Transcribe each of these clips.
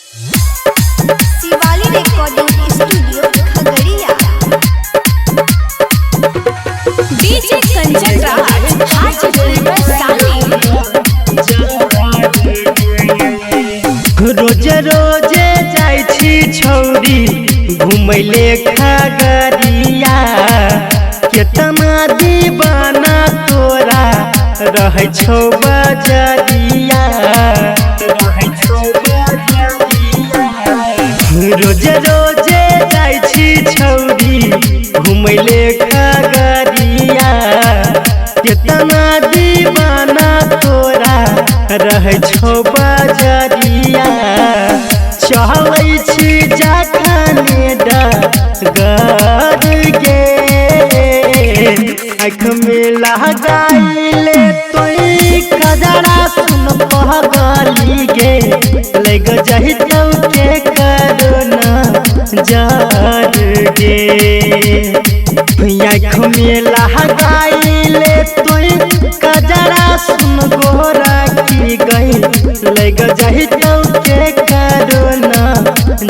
Shivali recording studio Khagaria. DJ Kanchan Raj Hajipur Vaishali. रोजे रोजे जाई छी छौरी घुमैले खगड़िया। केतना दीवाना तोरा रहै छौ बजरिया। रोजे रोजे जाई छी छौरी घुमैले खगड़िया। केतना दीवाना तोरा रहै छौ बजरिया। चलै छी जखने डगर गे आँख में लगाइले तोई कजरा सुन पगली गे। लग जहितौ के करोना जार गे। आँख में लगाइले तोई कजरा सुन गोरा की गई। लग जहितौ के करोना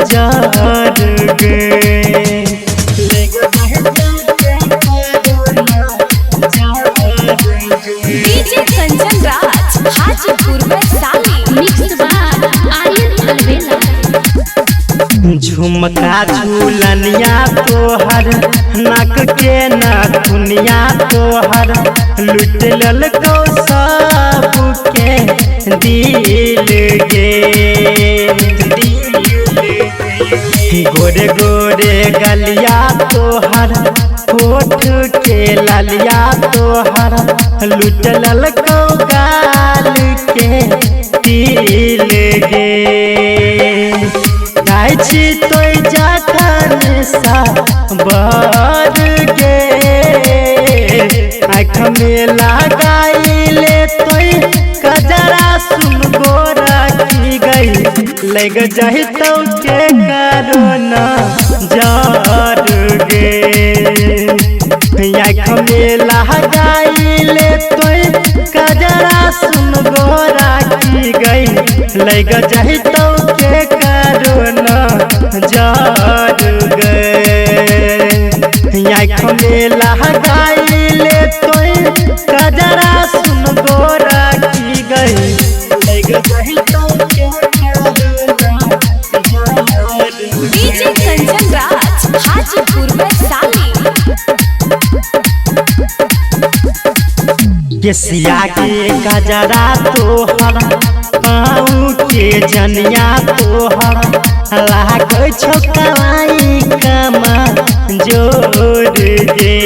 जार गे। DJ Kanchan Raj Hajipur Vaishali. Mix by Aryan Alvela. झुमका झूलनिया तोहर नाक के नाखुनिया तोहर लुट ललको सब के दिल गे। गोरे गोरे गलिया तोहर होठ के लालिया तोहर लुट ललको गाल के दिल गे। गाय छी तोय जखन सा बर गे आँख में लगाइले तोय कजरा सुन गोरा की गई। लग जहितौ के करोना जार गे। आँख में लगाइले तोय कजरा सुन गोरा की गई। लग जहितौ के करोना जार गे। आँख में लगाइले तोय कजरा सुन गोरा की गई। लग जहितौ के डीजे कंचन राज हाजीपुर वैशाली। केसिया के गजरा तोहर पाँव के जनिया तोहर लागै छौ कलाई कमा जोर गे।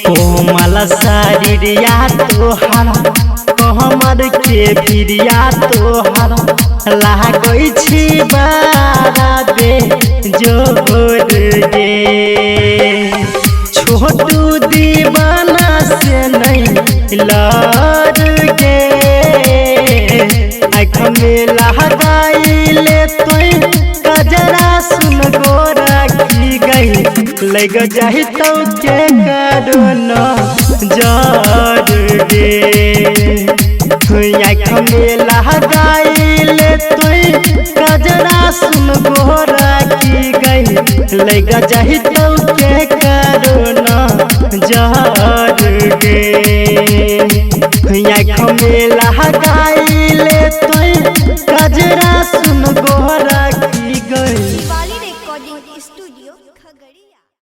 कोमल शरीरिया तोहर कमर के भिरिया तोहर लागै छी बाबे जोर गे। छोटू दीवाना से नहीं लड़ गे आँख में लगाइले तोय कजरा सुन गोरा की गई। लग जहितौ के करोना जार गे। आँख में लगाइले तोय कजरा सुन गोरा की गई। लग जहितौ के करोना जार गे। आँख में लगाइले तोय कजरा सुन गोरा की गई। Shivali recording studio.